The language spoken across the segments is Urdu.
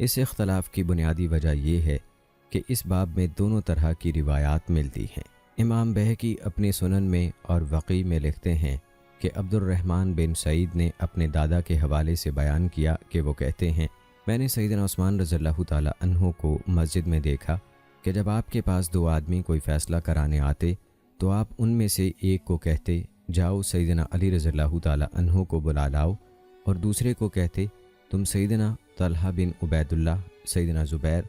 اس اختلاف کی بنیادی وجہ یہ ہے کہ اس باب میں دونوں طرح کی روایات ملتی ہیں۔ امام بہقی اپنے سنن میں اور وقی میں لکھتے ہیں کہ عبد الرحمن بن سعید نے اپنے دادا کے حوالے سے بیان کیا کہ وہ کہتے ہیں، میں نے سیدنا عثمان رضی اللہ تعالی عنہ کو مسجد میں دیکھا کہ جب آپ کے پاس دو آدمی کوئی فیصلہ کرانے آتے تو آپ ان میں سے ایک کو کہتے جاؤ سیدنا علی رضی اللہ تعالی عنہ کو بلا لاؤ، اور دوسرے کو کہتے تم سیدنا طلحہ بن عبید اللہ، سیدنا زبیر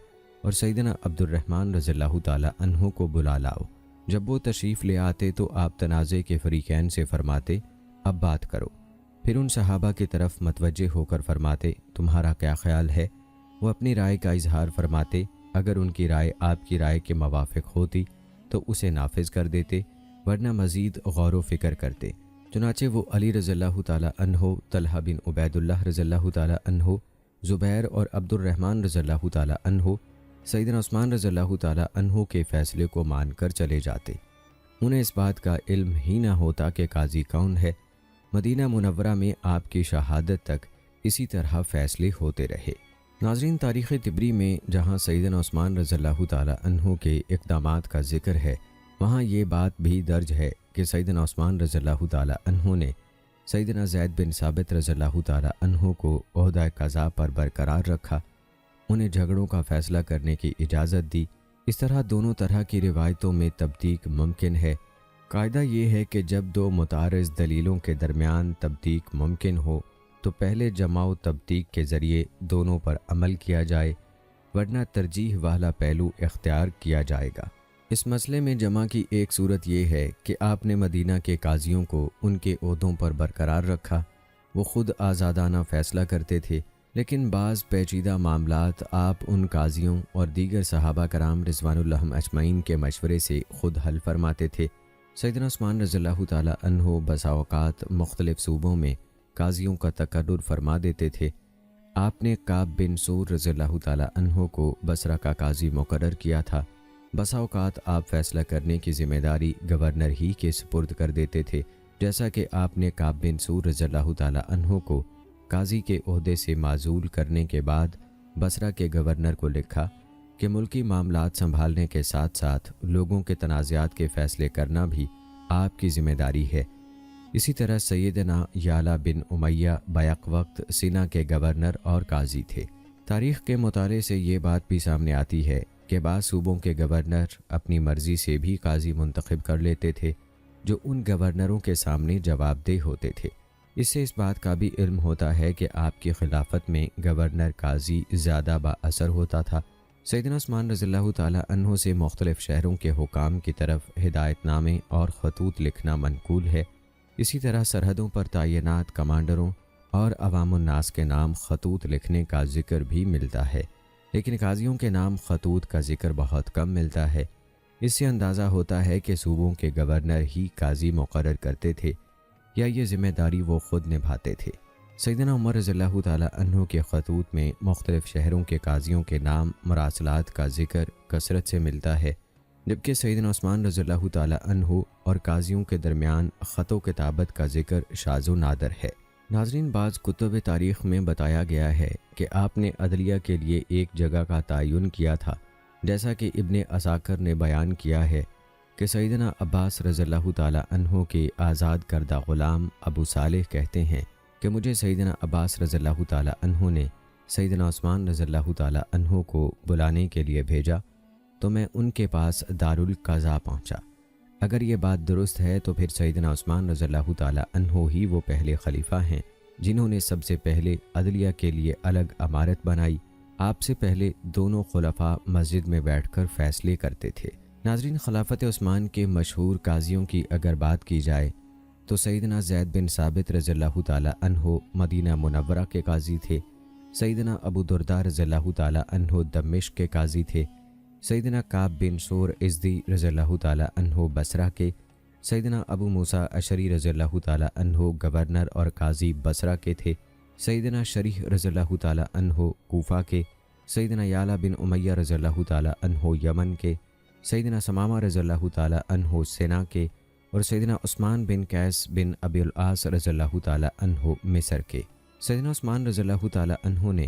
اور سیدنا عبد الرحمن رضی اللہ تعالی عنہ کو بلا لاؤ۔ جب وہ تشریف لے آتے تو آپ تنازع کے فریقین سے فرماتے اب بات کرو، پھر ان صحابہ کی طرف متوجہ ہو کر فرماتے تمہارا کیا خیال ہے؟ وہ اپنی رائے کا اظہار فرماتے، اگر ان کی رائے آپ کی رائے کے موافق ہوتی تو اسے نافذ کر دیتے، ورنہ مزید غور و فکر کرتے۔ چنانچہ وہ علی رضی اللہ تعالی عنہ، طلحہ بن عبید اللہ رضی اللہ تعالی عنہ، زبیر اور عبد الرحمن رضی اللہ تعالی عنہ سیدنا عثمان رضی اللہ تعالی عنہ کے فیصلے کو مان کر چلے جاتے۔ انہیں اس بات کا علم ہی نہ ہوتا کہ قاضی کون ہے۔ مدینہ منورہ میں آپ کی شہادت تک اسی طرح فیصلے ہوتے رہے۔ ناظرین، تاریخ طبری میں جہاں سیدنا عثمان رضی اللہ تعالی عنہ کے اقدامات کا ذکر ہے، وہاں یہ بات بھی درج ہے کہ سیدنا عثمان رضی اللہ تعالی عنہ نے سیدنا زید بن ثابت رضی اللہ تعالی عنہ کو عہدہ قضا پر برقرار رکھا، انہیں جھگڑوں کا فیصلہ کرنے کی اجازت دی۔ اس طرح دونوں طرح کی روایتوں میں تبدیق ممکن ہے۔ قاعدہ یہ ہے کہ جب دو متعارض دلیلوں کے درمیان تبدیق ممکن ہو تو پہلے جمع و تبدیق کے ذریعے دونوں پر عمل کیا جائے، ورنہ ترجیح والا پہلو اختیار کیا جائے گا۔ اس مسئلے میں جمع کی ایک صورت یہ ہے کہ آپ نے مدینہ کے قاضیوں کو ان کے عہدوں پر برقرار رکھا، وہ خود آزادانہ فیصلہ کرتے تھے، لیکن بعض پیچیدہ معاملات آپ ان قاضیوں اور دیگر صحابہ کرام رضوان اللہ اجمعین کے مشورے سے خود حل فرماتے تھے۔ سیدنا عثمان رضی اللہ تعالی عنہ بسا اوقات مختلف صوبوں میں قاضیوں کا تقرر فرما دیتے تھے۔ آپ نے کعب بن سور رضی اللہ تعالی عنہ کو بصرہ کا قاضی مقرر کیا تھا۔ بسا اوقات آپ فیصلہ کرنے کی ذمہ داری گورنر ہی کے سپرد کر دیتے تھے، جیسا کہ آپ نے کعب بن سور رضی اللہ تعالی عنہ کو قاضی کے عہدے سے معزول کرنے کے بعد بصرہ کے گورنر کو لکھا کہ ملکی معاملات سنبھالنے کے ساتھ ساتھ لوگوں کے تنازعات کے فیصلے کرنا بھی آپ کی ذمہ داری ہے۔ اسی طرح سیدنا یعلا بن امیہ بیک وقت سینا کے گورنر اور قاضی تھے۔ تاریخ کے مطالعے سے یہ بات بھی سامنے آتی ہے کہ بعض صوبوں کے گورنر اپنی مرضی سے بھی قاضی منتخب کر لیتے تھے جو ان گورنروں کے سامنے جواب دہ ہوتے تھے۔ اس سے اس بات کا بھی علم ہوتا ہے کہ آپ کی خلافت میں گورنر قاضی زیادہ با اثر ہوتا تھا۔ سیدنا عثمان رضی اللہ تعالی عنہ سے مختلف شہروں کے حکام کی طرف ہدایت نامے اور خطوط لکھنا منقول ہے۔ اسی طرح سرحدوں پر تعینات کمانڈروں اور عوام الناس کے نام خطوط لکھنے کا ذکر بھی ملتا ہے، لیکن قاضیوں کے نام خطوط کا ذکر بہت کم ملتا ہے۔ اس سے اندازہ ہوتا ہے کہ صوبوں کے گورنر ہی قاضی مقرر کرتے تھے یا یہ ذمہ داری وہ خود نبھاتے تھے۔ سیدنا عمر رضی اللہ تعالی عنہ کے خطوط میں مختلف شہروں کے قاضیوں کے نام مراسلات کا ذکر کثرت سے ملتا ہے، جبکہ سیدنا عثمان رضی اللہ تعالی عنہ اور قاضیوں کے درمیان خط و کتابت کا ذکر شاذ و نادر ہے۔ ناظرین، بعض کتب تاریخ میں بتایا گیا ہے کہ آپ نے عدلیہ کے لیے ایک جگہ کا تعین کیا تھا، جیسا کہ ابن عساکر نے بیان کیا ہے کہ سیدنا عباس رضی اللہ تعالی عنہ کے آزاد کردہ غلام ابو صالح کہتے ہیں کہ مجھے سیدنا عباس رضی اللہ تعالی عنہ نے سیدنا عثمان رضی اللہ تعالی عنہ کو بلانے کے لیے بھیجا تو میں ان کے پاس دارالقضا پہنچا۔ اگر یہ بات درست ہے تو پھر سیدنا عثمان رضی اللہ تعالی عنہ ہی وہ پہلے خلیفہ ہیں جنہوں نے سب سے پہلے عدلیہ کے لیے الگ عمارت بنائی۔ آپ سے پہلے دونوں خلفاء مسجد میں بیٹھ کر فیصلے کرتے تھے۔ ناظرین، خلافت عثمان کے مشہور قاضیوں کی اگر بات کی جائے تو سیدنا زید بن ثابت رضی اللہ تعالی عنہ مدینہ منورہ کے قاضی تھے، سیدنا ابو درداء رضی اللہ تعالی عنہ دمشق کے قاضی تھے، سیدنا کعب بن سور ازدی رضی اللہ تعالی عنہ بصرہ کے، سیدنا ابو موسیٰ اشعری رضی اللہ تعالی عنہ گورنر اور قاضی بصرہ کے تھے، سیدنا شریح رضی اللہ تعالی عنہ کوفہ کے، سیدنا یعلا بن امیہ رضی اللہ تعالی عنہ یمن کے، سیدنا ثمامہ رضی اللہ تعالی عنہ سینا کے، اور سیدنا عثمان بن قیس بن ابی العاص رضی اللہ تعالی عنہ مصر کے۔ سیدنا عثمان رضی اللہ تعالی عنہ نے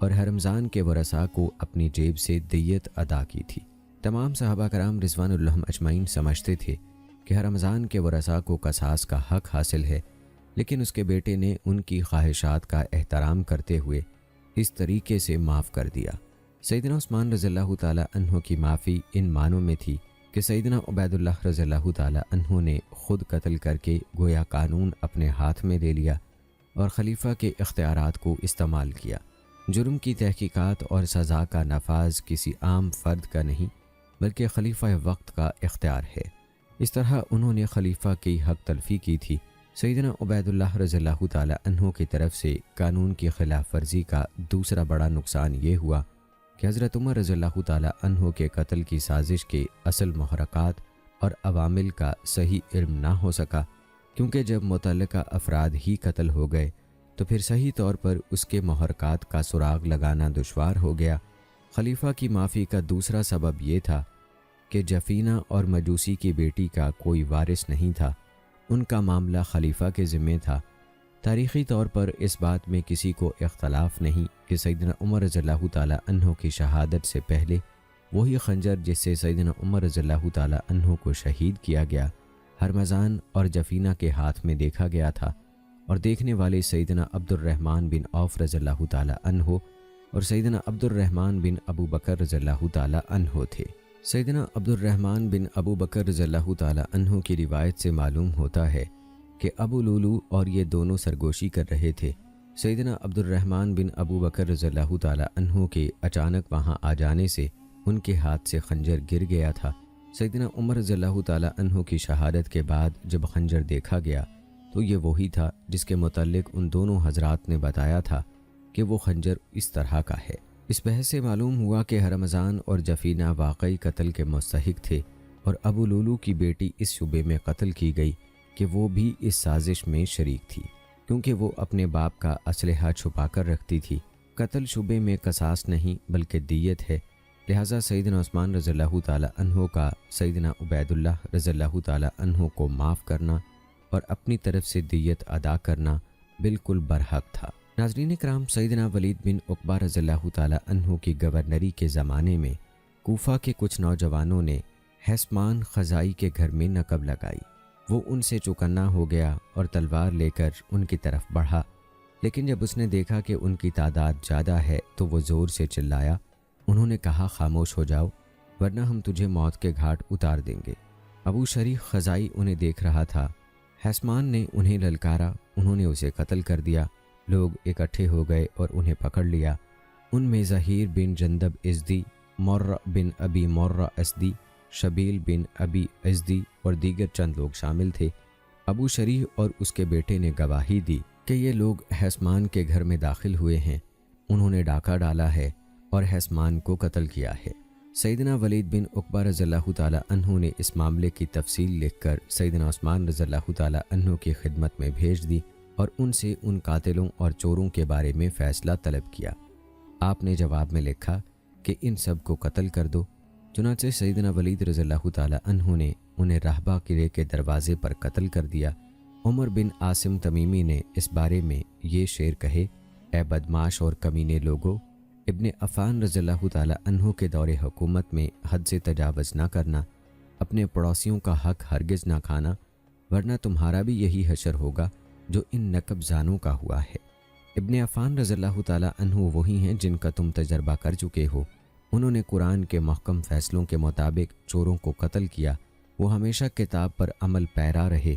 اور حرمزان کے ورثاء کو اپنی جیب سے دیت ادا کی تھی۔ تمام صحابہ کرام رضوان اللہ اجمعین سمجھتے تھے کہ حرمزان کے ورثاء کو قصاص کا حق حاصل ہے، لیکن اس کے بیٹے نے ان کی خواہشات کا احترام کرتے ہوئے اس طریقے سے معاف کر دیا۔ سیدنا عثمان رضی اللہ تعالیٰ عنہ کی معافی ان معنوں میں تھی کہ سیدنا عبید اللہ رضی اللہ تعالیٰ عنہ نے خود قتل کر کے گویا قانون اپنے ہاتھ میں لے لیا اور خلیفہ کے اختیارات کو استعمال کیا۔ جرم کی تحقیقات اور سزا کا نفاذ کسی عام فرد کا نہیں بلکہ خلیفہ وقت کا اختیار ہے۔ اس طرح انہوں نے خلیفہ کی حق تلفی کی تھی۔ سیدنا عبید اللہ رضی اللہ تعالیٰ عنہ کی طرف سے قانون کی خلاف ورزی کا دوسرا بڑا نقصان یہ ہوا کہ حضرت عمر رضی اللہ تعالیٰ عنہ کے قتل کی سازش کے اصل محرکات اور عوامل کا صحیح علم نہ ہو سکا، کیونکہ جب متعلقہ افراد ہی قتل ہو گئے تو پھر صحیح طور پر اس کے محرکات کا سراغ لگانا دشوار ہو گیا۔ خلیفہ کی معافی کا دوسرا سبب یہ تھا کہ جفینہ اور مجوسی کی بیٹی کا کوئی وارث نہیں تھا، ان کا معاملہ خلیفہ کے ذمے تھا۔ تاریخی طور پر اس بات میں کسی کو اختلاف نہیں کہ سیدنا عمر رضی اللہ تعالیٰ عنہ کی شہادت سے پہلے وہی خنجر جس سے سیدنا عمر رضی اللہ تعالیٰ عنہ کو شہید کیا گیا حرمزان اور جفینہ کے ہاتھ میں دیکھا گیا تھا، اور دیکھنے والے سیدنا عبد الرحمن بن عوف رضی اللہ تعالیٰ عنہ اور سیدنا عبد الرحمن بن ابو بکر رضی اللہ تعالیٰ عنہ تھے۔ سیدنا عبد الرحمن بن ابو بکر رضی اللہ تعالیٰ عنہ کی روایت سے معلوم ہوتا ہے کہ ابو لولو اور یہ دونوں سرگوشی کر رہے تھے۔ سیدنا عبد الرحمن بن ابو بکر رضی اللہ تعالیٰ عنہ کے اچانک وہاں آ جانے سے ان کے ہاتھ سے خنجر گر گیا تھا۔ سیدنا عمر رضی اللہ تعالیٰ عنہ کی شہادت کے بعد جب خنجر دیکھا گیا تو یہ وہی تھا جس کے متعلق ان دونوں حضرات نے بتایا تھا کہ وہ خنجر اس طرح کا ہے۔ اس بحث سے معلوم ہوا کہ حرمزان اور جفینہ واقعی قتل کے مستحق تھے، اور ابو لولو کی بیٹی اس شبے میں قتل کی گئی کہ وہ بھی اس سازش میں شریک تھی، کیونکہ وہ اپنے باپ کا اسلحہ چھپا کر رکھتی تھی۔ قتل شبے میں قصاص نہیں بلکہ دیت ہے، لہٰذا سیدنا عثمان رضی اللہ تعالیٰ عنہ کا سیدنا عبید اللہ رضی اللہ تعالیٰ عنہ کو معاف کرنا اور اپنی طرف سے دیت ادا کرنا بالکل برحق تھا۔ ناظرین کرام، سیدنا ولید بن عقبہ رضی اللہ تعالیٰ عنہ کی گورنری کے زمانے میں کوفہ کے کچھ نوجوانوں نے حسمان خزائی کے گھر میں نقب لگائی۔ وہ ان سے چوکنا ہو گیا اور تلوار لے کر ان کی طرف بڑھا، لیکن جب اس نے دیکھا کہ ان کی تعداد زیادہ ہے تو وہ زور سے چلایا۔ انہوں نے کہا، خاموش ہو جاؤ ورنہ ہم تجھے موت کے گھاٹ اتار دیں گے۔ ابو شریح خزائی انہیں دیکھ رہا تھا۔ حسمان نے انہیں للکارا، انہوں نے اسے قتل کر دیا۔ لوگ اکٹھے ہو گئے اور انہیں پکڑ لیا۔ ان میں ظہیر بن جندب ازدی، مرہ بن ابی مرہ اسدی، شبیل بن ابی ازدی اور دیگر چند لوگ شامل تھے۔ ابو شریح اور اس کے بیٹے نے گواہی دی کہ یہ لوگ حسمان کے گھر میں داخل ہوئے ہیں، انہوں نے ڈاکہ ڈالا ہے اور حسمان کو قتل کیا ہے۔ سیدنا ولید بن عقبہ رضی اللہ تعالیٰ عنہ نے اس معاملے کی تفصیل لکھ کر سیدنا عثمان رضی اللہ تعالیٰ عنہ کی خدمت میں بھیج دی اور ان سے ان قاتلوں اور چوروں کے بارے میں فیصلہ طلب کیا۔ آپ نے جواب میں لکھا کہ ان سب کو قتل کر دو۔ چنانچہ سیدنا ولید رضی اللہ تعالیٰ عنہ نے انہیں راہبہ قلعے کے دروازے پر قتل کر دیا۔ عمر بن عاصم تمیمی نے اس بارے میں یہ شعر کہے، اے بدماش اور کمینے لوگو، ابن عفان رضی اللہ تعالیٰ عنہ کے دور حکومت میں حد سے تجاوز نہ کرنا، اپنے پڑوسیوں کا حق ہرگز نہ کھانا، ورنہ تمہارا بھی یہی حشر ہوگا جو ان نقب زانوں کا ہوا ہے۔ ابن عفان رضی اللہ تعالیٰ عنہ وہی ہیں جن کا تم تجربہ کر چکے ہو۔ انہوں نے قرآن کے محکم فیصلوں کے مطابق چوروں کو قتل کیا۔ وہ ہمیشہ کتاب پر عمل پیرا رہے،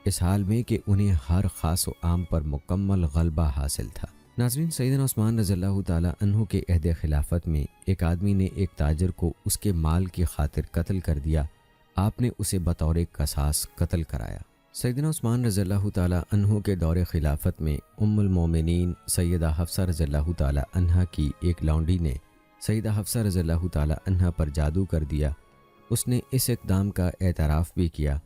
اس حال میں کہ انہیں ہر خاص و عام پر مکمل غلبہ حاصل تھا۔ ناظرین، سیدنا عثمان رضی اللہ تعالیٰ عنہ کے عہد خلافت میں ایک آدمی نے ایک تاجر کو اس کے مال کی خاطر قتل کر دیا۔ آپ نے اسے بطور قصاص قتل کرایا۔ سیدنا عثمان رضی اللہ تعالیٰ عنہ کے دور خلافت میں ام المومنین سیدہ حفصہ رضی اللہ تعالیٰ عنہ کی ایک لونڈی نے سیدہ حفصہ رضی اللہ تعالیٰ عنہ پر جادو کر دیا۔ اس نے اس اقدام کا اعتراف بھی کیا۔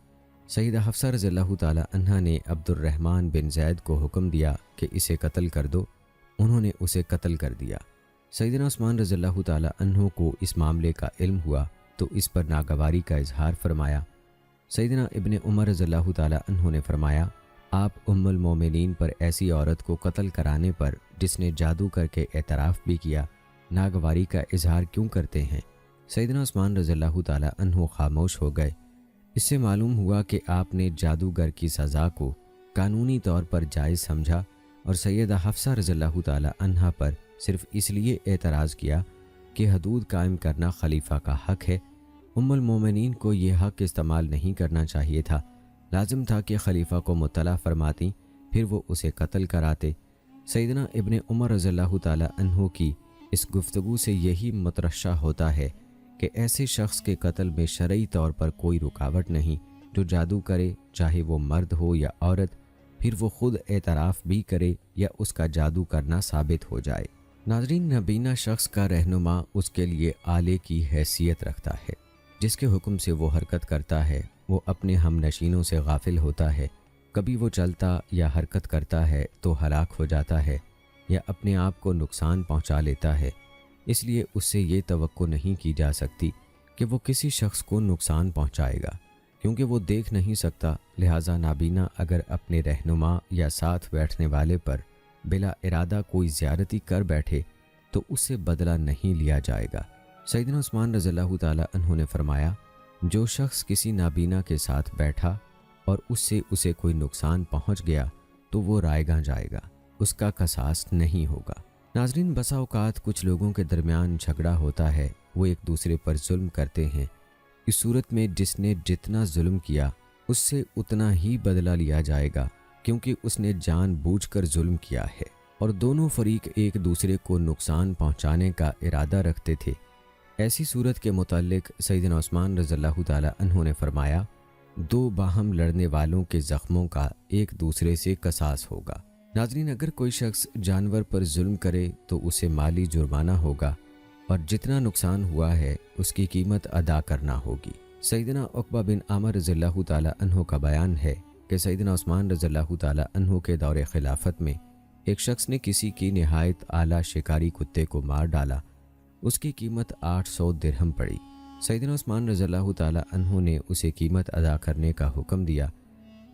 سیدہ حفصہ رضی اللہ تعالیٰ عنہ نے عبد الرحمن بن زید کو حکم دیا کہ اسے قتل کر دو۔ انہوں نے اسے قتل کر دیا۔ سیدنا عثمان رضی اللہ تعالیٰ عنہ کو اس معاملے کا علم ہوا تو اس پر ناگواری کا اظہار فرمایا۔ سیدنا ابن عمر رضی اللہ تعالیٰ عنہ نے فرمایا، آپ ام المومنین پر ایسی عورت کو قتل کرانے پر جس نے جادو کر کے اعتراف بھی کیا ناگواری کا اظہار کیوں کرتے ہیں؟ سیدنا عثمان رضی اللہ تعالی عنہ خاموش ہو گئے۔ اس سے معلوم ہوا کہ آپ نے جادوگر کی سزا کو قانونی طور پر جائز سمجھا اور سیدہ حفصہ رضی اللہ تعالی عنہا پر صرف اس لیے اعتراض کیا کہ حدود قائم کرنا خلیفہ کا حق ہے۔ ام المومنین کو یہ حق استعمال نہیں کرنا چاہیے تھا، لازم تھا کہ خلیفہ کو مطلع فرماتی، پھر وہ اسے قتل کراتے۔ سیدنا ابن عمر رضی اللہ تعالی عنہ کی اس گفتگو سے یہی مترشح ہوتا ہے کہ ایسے شخص کے قتل میں شرعی طور پر کوئی رکاوٹ نہیں جو جادو کرے، چاہے وہ مرد ہو یا عورت، پھر وہ خود اعتراف بھی کرے یا اس کا جادو کرنا ثابت ہو جائے۔ ناظرین، نابینا شخص کا رہنما اس کے لیے آلے کی حیثیت رکھتا ہے، جس کے حکم سے وہ حرکت کرتا ہے وہ اپنے ہم نشینوں سے غافل ہوتا ہے۔ کبھی وہ چلتا یا حرکت کرتا ہے تو ہلاک ہو جاتا ہے یا اپنے آپ کو نقصان پہنچا لیتا ہے، اس لیے اس سے یہ توقع نہیں کی جا سکتی کہ وہ کسی شخص کو نقصان پہنچائے گا، کیونکہ وہ دیکھ نہیں سکتا۔ لہٰذا نابینا اگر اپنے رہنما یا ساتھ بیٹھنے والے پر بلا ارادہ کوئی زیادتی کر بیٹھے تو اس سے بدلہ نہیں لیا جائے گا۔ سیدنا عثمان رضی اللہ تعالی عنہ نے فرمایا، جو شخص کسی نابینا کے ساتھ بیٹھا اور اس سے اسے کوئی نقصان پہنچ گیا تو وہ رائیگاں جائے گا، اس کا قصاص نہیں ہوگا۔ ناظرین، بسا اوقات کچھ لوگوں کے درمیان جھگڑا ہوتا ہے، وہ ایک دوسرے پر ظلم کرتے ہیں۔ اس صورت میں جس نے جتنا ظلم کیا اس سے اتنا ہی بدلہ لیا جائے گا، کیونکہ اس نے جان بوجھ کر ظلم کیا ہے اور دونوں فریق ایک دوسرے کو نقصان پہنچانے کا ارادہ رکھتے تھے۔ ایسی صورت کے متعلق سیدنا عثمان رضی اللہ تعالی عنہ نے فرمایا، دو باہم لڑنے والوں کے زخموں کا ایک دوسرے سے قصاص ہوگا۔ ناظرین، اگر کوئی شخص جانور پر ظلم کرے تو اسے مالی جرمانہ ہوگا اور جتنا نقصان ہوا ہے اس کی قیمت ادا کرنا ہوگی۔ سیدنا عقبہ بن عامر رضی اللہ تعالی عنہ کا بیان ہے کہ سیدنا عثمان رضی اللہ تعالی عنہ کے دور خلافت میں ایک شخص نے کسی کی نہایت اعلیٰ شکاری کتے کو مار ڈالا، اس کی قیمت 800 درہم پڑی۔ سیدنا عثمان رضی اللہ تعالی عنہ نے اسے قیمت ادا کرنے کا حکم دیا۔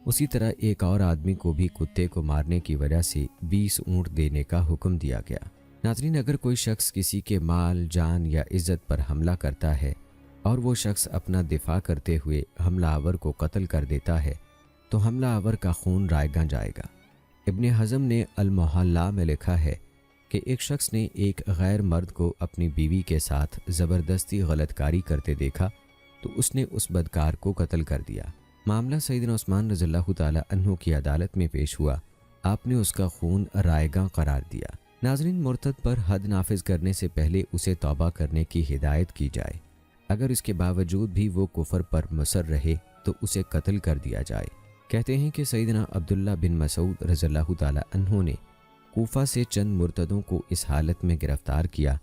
اسی طرح ایک اور آدمی کو بھی کتے کو مارنے کی وجہ سے 20 اونٹ دینے کا حکم دیا گیا۔ ناظرین، اگر کوئی شخص کسی کے مال، جان یا عزت پر حملہ کرتا ہے اور وہ شخص اپنا دفاع کرتے ہوئے حملہ آور کو قتل کر دیتا ہے تو حملہ آور کا خون رائیگاں جائے گا۔ ابن حزم نے المحلہ میں لکھا ہے کہ ایک شخص نے ایک غیر مرد کو اپنی بیوی کے ساتھ زبردستی غلط کاری کرتے دیکھا تو اس نے اس بدکار کو قتل کر دیا۔ معاملہ سیدنا عثمان رضی اللہ تعالی عنہ کی عدالت میں پیش ہوا، آپ نے اس کا خون رائیگاں قرار دیا۔ ناظرین، مرتد پر حد نافذ کرنے سے پہلے اسے توبہ کرنے کی ہدایت کی جائے، اگر اس کے باوجود بھی وہ کفر پر مصر رہے تو اسے قتل کر دیا جائے۔ کہتے ہیں کہ سیدنا عبداللہ بن مسعود رضی اللہ تعالی عنہ نے کوفہ سے چند مرتدوں کو اس حالت میں گرفتار کیا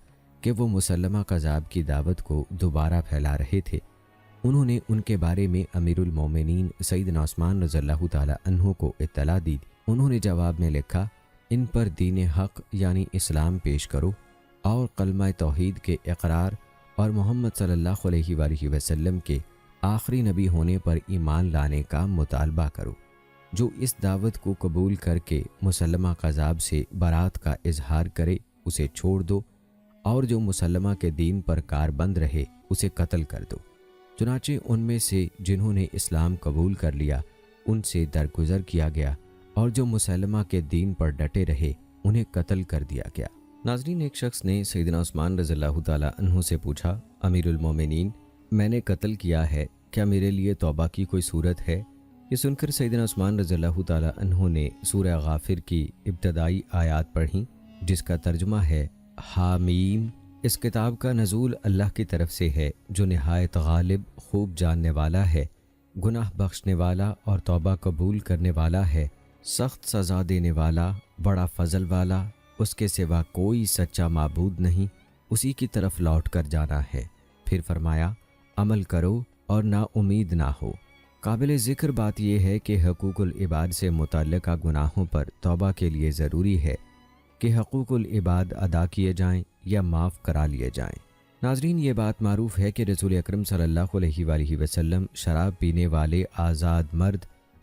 کہ وہ مسلمہ کذاب کی دعوت کو دوبارہ پھیلا رہے تھے۔ انہوں نے ان کے بارے میں امیر المومنین سیدنا عثمان رضی اللہ تعالی عنہ کو اطلاع دی۔ انہوں نے جواب میں لکھا، ان پر دین حق یعنی اسلام پیش کرو اور کلمہ توحید کے اقرار اور محمد صلی اللہ علیہ وآلہ وسلم کے آخری نبی ہونے پر ایمان لانے کا مطالبہ کرو۔ جو اس دعوت کو قبول کر کے مسلمہ کذاب سے برات کا اظہار کرے اسے چھوڑ دو، اور جو مسلمہ کے دین پر کاربند رہے اسے قتل کر دو۔ چنانچہ ان میں سے جنہوں نے اسلام قبول کر لیا ان سے درگزر کیا گیا، اور جو مسلمہ کے دین پر ڈٹے رہے انہیں قتل کر دیا گیا۔ ناظرین، ایک شخص نے سیدنا عثمان رضی اللہ تعالی عنہ سے پوچھا، امیر المومنین، میں نے قتل کیا ہے، کیا میرے لیے توبہ کی کوئی صورت ہے؟ یہ سن کر سیدنا عثمان رضی اللہ تعالی عنہ نے سورہ غافر کی ابتدائی آیات پڑھیں، جس کا ترجمہ ہے حامیم۔ اس کتاب کا نزول اللہ کی طرف سے ہے جو نہایت غالب، خوب جاننے والا ہے، گناہ بخشنے والا اور توبہ قبول کرنے والا ہے، سخت سزا دینے والا، بڑا فضل والا، اس کے سوا کوئی سچا معبود نہیں، اسی کی طرف لوٹ کر جانا ہے۔ پھر فرمایا، عمل کرو اور نا امید نہ ہو۔ قابل ذکر بات یہ ہے کہ حقوق العباد سے متعلقہ گناہوں پر توبہ کے لیے ضروری ہے کہ حقوق العباد ادا کیے جائیں یا معاف کرا لیے جائیں۔ ناظرین، یہ بات معروف ہے کہ رسول اکرم صلی اللہ علیہ وآلہ وسلم شراب پینے والے آزاد مرد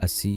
80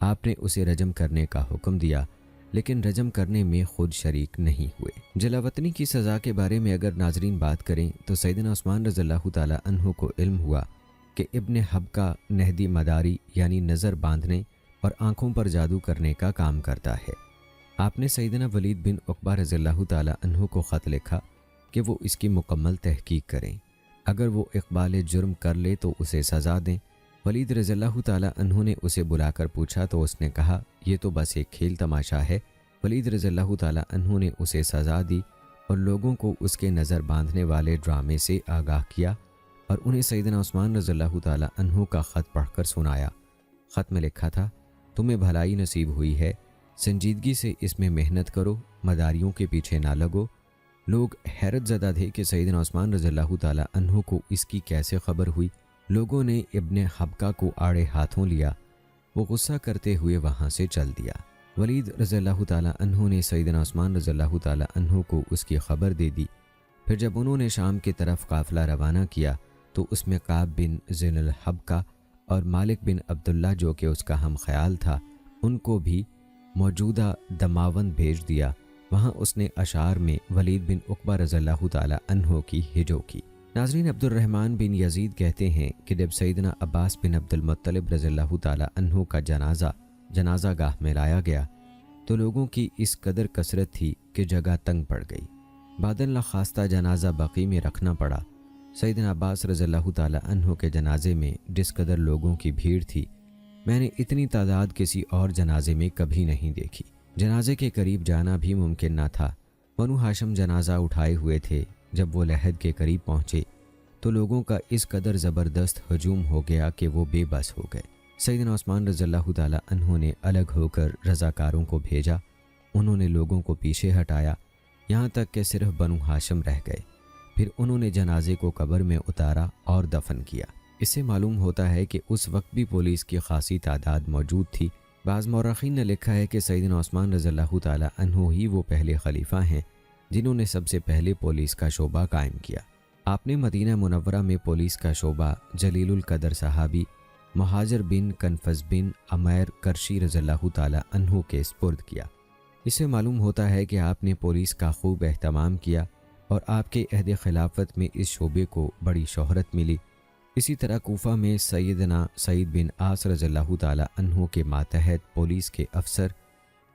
آپ نے اسے رجم کرنے کا حکم دیا، لیکن رجم کرنے میں خود شریک نہیں ہوئے۔ جلاوطنی کی سزا کے بارے میں اگر ناظرین بات کریں تو سیدنا عثمان رضی اللہ تعالی عنہ کو علم ہوا کہ ابن حبکہ نہدی مداری یعنی نظر باندھنے اور آنکھوں پر جادو کرنے کا کام کرتا ہے۔ آپ نے سیدنا ولید بن عقبہ رضی اللہ تعالی عنہ کو خط لکھا کہ وہ اس کی مکمل تحقیق کریں، اگر وہ اقبال جرم کر لے تو اسے سزا دیں۔ ولید رضی اللہ تعالی عنہ نے اسے بلا کر پوچھا تو اس نے کہا یہ تو بس ایک کھیل تماشا ہے۔ ولید رضی اللہ تعالی عنہ نے اسے سزا دی اور لوگوں کو اس کے نظر باندھنے والے ڈرامے سے آگاہ کیا اور انہیں سیدنا عثمان رضی اللہ تعالی عنہ کا خط پڑھ کر سنایا۔ خط میں لکھا تھا، تمہیں بھلائی نصیب ہوئی ہے، سنجیدگی سے اس میں محنت کرو، مداریوں کے پیچھے نہ لگو۔ لوگ حیرت زدہ تھے کہ سیدنا عثمان رضی اللہ تعالی عنہ کو اس کی کیسے خبر ہوئی۔ لوگوں نے ابن حبکہ کو آڑے ہاتھوں لیا، وہ غصہ کرتے ہوئے وہاں سے چل دیا۔ ولید رضی اللہ تعالی عنہ نے سیدنا عثمان رضی اللہ تعالی عنہ کو اس کی خبر دے دی۔ پھر جب انہوں نے شام کی طرف قافلہ روانہ کیا تو اس میں کعب بن زین الحبکہ اور مالک بن عبداللہ جو کہ اس کا ہم خیال تھا، ان کو بھی موجودہ دماوند بھیج دیا۔ وہاں اس نے اشعار میں ولید بن عقبہ رضی اللہ تعالی عنہ کی ہجو کی۔ ناظرین، عبد الرحمن بن یزید کہتے ہیں کہ جب سیدنا عباس بن عبد المطلب رضی اللہ تعالی عنہ کا جنازہ گاہ میں لایا گیا تو لوگوں کی اس قدر کثرت تھی کہ جگہ تنگ پڑ گئی۔ بعد ناخواستہ جنازہ بقیع میں رکھنا پڑا۔ سیدنا عباس رضی اللہ تعالی عنہ کے جنازے میں جس قدر لوگوں کی بھیڑ تھی، میں نے اتنی تعداد کسی اور جنازے میں کبھی نہیں دیکھی۔ جنازے کے قریب جانا بھی ممکن نہ تھا۔ بنو ہاشم جنازہ اٹھائے ہوئے تھے۔ جب وہ لحد کے قریب پہنچے تو لوگوں کا اس قدر زبردست ہجوم ہو گیا کہ وہ بے بس ہو گئے۔ سیدنا عثمان رضی اللہ تعالی عنہ نے الگ ہو کر رضاکاروں کو بھیجا۔ انہوں نے لوگوں کو پیچھے ہٹایا، یہاں تک کہ صرف بنو ہاشم رہ گئے۔ پھر انہوں نے جنازے کو قبر میں اتارا اور دفن کیا۔ اس سے معلوم ہوتا ہے کہ اس وقت بھی پولیس کی خاصی تعداد موجود تھی۔ بعض مورخین نے لکھا ہے کہ سیدنا عثمان رضی اللہ تعالی عنہ ہی وہ پہلے خلیفہ ہیں جنہوں نے سب سے پہلے پولیس کا شعبہ قائم کیا۔ آپ نے مدینہ منورہ میں پولیس کا شعبہ جلیل القدر صحابی مہاجر بن کنفذ بن عمیر کرشی رضی اللہ تعالی عنہ کے سپرد کیا۔ اس سے معلوم ہوتا ہے کہ آپ نے پولیس کا خوب اہتمام کیا اور آپ کے عہد خلافت میں اس شعبے کو بڑی شہرت ملی۔ اسی طرح کوفہ میں سیدنا سعید بن عاص رضی اللہ تعالی عنہ کے ماتحت پولیس کے افسر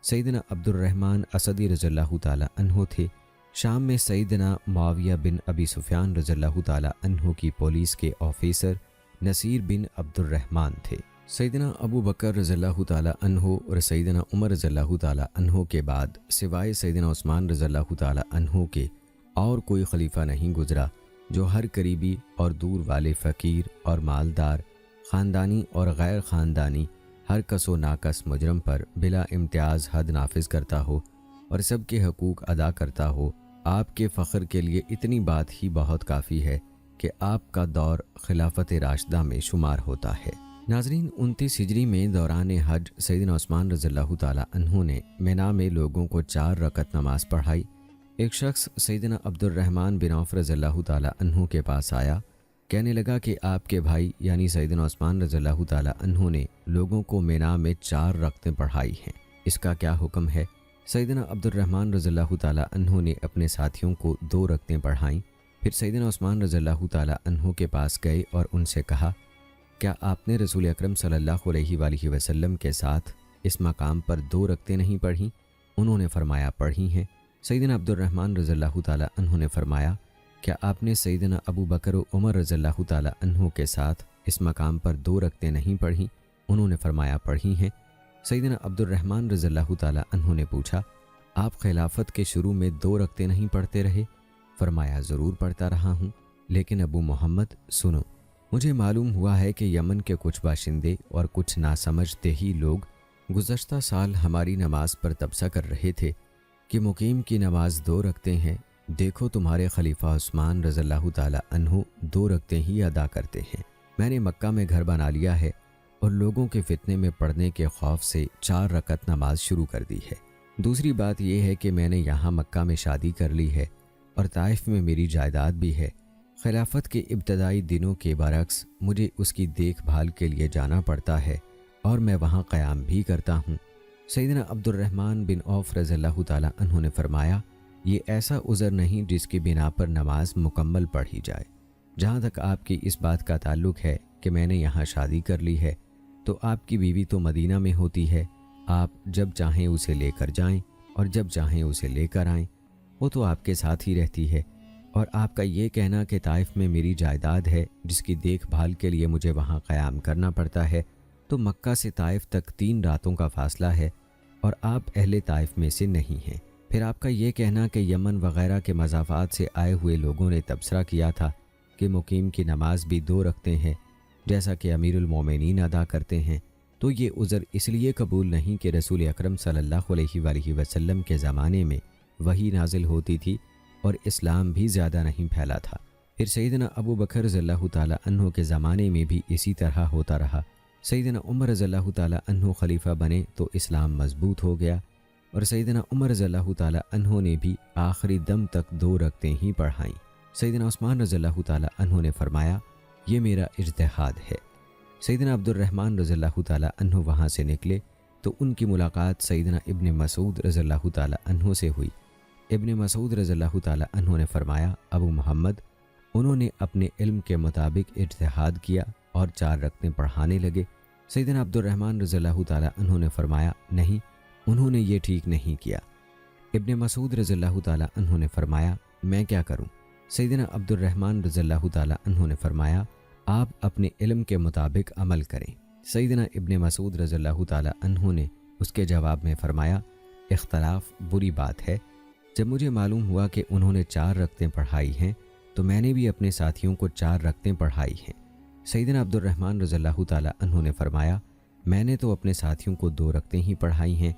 سیدنا عبد الرحمن اسدی رضی اللہ تعالی عنہ تھے۔ شام میں سیدنا معاویہ بن ابی سفیان رضی اللہ تعالی عنہ کی پولیس کے آفیسر نصیر بن عبد الرحمن تھے۔ سیدنا ابو بکر رضی اللہ تعالی عنہ اور سیدنا عمر رضی اللہ تعالی عنہ کے بعد سوائے سیدنا عثمان رضی اللہ تعالی عنہ کے اور کوئی خلیفہ نہیں گزرا جو ہر قریبی اور دور والے فقیر اور مالدار، خاندانی اور غیر خاندانی، ہر کس و ناکس مجرم پر بلا امتیاز حد نافذ کرتا ہو اور سب کے حقوق ادا کرتا ہو۔ آپ کے فخر کے لیے اتنی بات ہی بہت کافی ہے کہ آپ کا دور خلافت راشدہ میں شمار ہوتا ہے۔ ناظرین، 29 ہجری میں دوران حج سیدنا عثمان رضی اللہ تعالی عنہ نے مینا میں لوگوں کو 4 رکعت نماز پڑھائی۔ ایک شخص سیدنا عبد الرحمن بن عوف رضی اللہ تعالی عنہ کے پاس آیا، کہنے لگا کہ آپ کے بھائی یعنی سیدنا عثمان رضی اللہ تعالی عنہ نے لوگوں کو مینا میں 4 رکعتیں پڑھائی ہیں، اس کا کیا حکم ہے؟ سیدنا عبد الرحمن رضی اللہ تعالی عنہ نے اپنے ساتھیوں کو 2 رکعتیں پڑھائیں۔ پھر سیدنا عثمان رضی اللہ تعالی عنہ کے پاس گئے اور ان سے کہا، کیا آپ نے رسول اکرم صلی اللہ علیہ وآلہ وسلم کے ساتھ اس مقام پر 2 رکعتیں نہیں پڑھی؟ انہوں نے فرمایا پڑھی ہیں۔ سیدنا عبد الرحمن رضی اللہ تعالی عنہ نے فرمایا، کیا آپ نے سیدنا ابو بکر و عمر رضی اللہ تعالی عنہ کے ساتھ اس مقام پر 2 رکعتیں نہیں پڑھی؟ انہوں نے فرمایا پڑھی ہیں۔ سیدنا عبد الرحمن رضی اللہ تعالی عنہ نے پوچھا، آپ خلافت کے شروع میں 2 رکعتیں نہیں پڑھتے رہے؟ فرمایا ضرور پڑھتا رہا ہوں، لیکن ابو محمد سنو، مجھے معلوم ہوا ہے کہ یمن کے کچھ باشندے اور کچھ ناسمجھ دیہی لوگ گزشتہ سال ہماری نماز پر تبصرہ کر رہے تھے کہ مقیم کی نماز 2 رکعتیں ہیں، دیکھو تمہارے خلیفہ عثمان رضی اللہ تعالی عنہ 2 رکعتیں ہی ادا کرتے ہیں۔ میں نے مکہ میں گھر بنا لیا ہے اور لوگوں کے فتنے میں پڑنے کے خوف سے 4 رکعت نماز شروع کر دی ہے۔ دوسری بات یہ ہے کہ میں نے یہاں مکہ میں شادی کر لی ہے اور طائف میں میری جائیداد بھی ہے۔ خلافت کے ابتدائی دنوں کے برعکس مجھے اس کی دیکھ بھال کے لیے جانا پڑتا ہے اور میں وہاں قیام بھی کرتا ہوں۔ سیدنا عبد الرحمن بن عوف رضی اللہ تعالیٰ عنہ نے فرمایا، یہ ایسا عذر نہیں جس کی بنا پر نماز مکمل پڑھی جائے۔ جہاں تک آپ کی اس بات کا تعلق ہے کہ میں نے یہاں شادی کر لی ہے، تو آپ کی بیوی تو مدینہ میں ہوتی ہے، آپ جب چاہیں اسے لے کر جائیں اور جب چاہیں اسے لے کر آئیں، وہ تو آپ کے ساتھ ہی رہتی ہے۔ اور آپ کا یہ کہنا کہ طائف میں میری جائیداد ہے جس کی دیکھ بھال کے لیے مجھے وہاں قیام کرنا پڑتا ہے، تو مکہ سے طائف تک 3 راتوں کا فاصلہ ہے اور آپ اہل طائف میں سے نہیں ہیں۔ پھر آپ کا یہ کہنا کہ یمن وغیرہ کے مضافات سے آئے ہوئے لوگوں نے تبصرہ کیا تھا کہ مقیم کی نماز بھی 2 رکھتے ہیں جیسا کہ امیر المومنین ادا کرتے ہیں، تو یہ عذر اس لیے قبول نہیں کہ رسول اکرم صلی اللہ علیہ وآلہ وسلم کے زمانے میں وحی نازل ہوتی تھی اور اسلام بھی زیادہ نہیں پھیلا تھا۔ پھر سیدنا ابو بکر رضی اللہ تعالیٰ عنہ کے زمانے میں بھی اسی طرح ہوتا رہا۔ سیدنا عمر رضی اللہ تعالیٰ عنہ خلیفہ بنے تو اسلام مضبوط ہو گیا، اور سیدنا عمر رضی اللہ تعالیٰ عنہ نے بھی آخری دم تک 2 رکعتیں ہی پڑھائیں۔ سیدنا عثمان رضی اللہ تعالیٰ عنہ نے فرمایا، یہ میرا اجتہاد ہے۔ سیدنا عبد الرحمن رضی اللہ تعالیٰ عنہ وہاں سے نکلے تو ان کی ملاقات سیدنا ابن مسعود رضی اللہ تعالیٰ عنہ سے ہوئی۔ ابن مسعود رضی اللہ تعالیٰ عنہ نے فرمایا، ابو محمد، انہوں نے اپنے علم کے مطابق اجتہاد کیا اور 4 رکعتیں پڑھانے لگے۔ سیدنا عبد الرحمن رضی اللہ تعالیٰ عنہ نے فرمایا، نہیں، انہوں نے یہ ٹھیک نہیں کیا۔ ابن مسعود رضی اللہ تعالیٰ عنہ نے فرمایا، میں کیا کروں؟ سیدنا عبد الرحمن رضی اللہ تعالیٰ عنہ نے فرمایا، آپ اپنے علم کے مطابق عمل کریں۔ سیدنا ابن مسعود رضی اللہ تعالیٰ عنہ نے اس کے جواب میں فرمایا، اختلاف بری بات ہے۔ جب مجھے معلوم ہوا کہ انہوں نے 4 رکعتیں پڑھائی ہیں تو میں نے بھی اپنے ساتھیوں کو 4 رکعتیں پڑھائی ہیں۔ سیدنا عبد الرحمن رضی اللہ تعالیٰ عنہ نے فرمایا، میں نے تو اپنے ساتھیوں کو 2 رکعتیں ہی پڑھائی ہیں،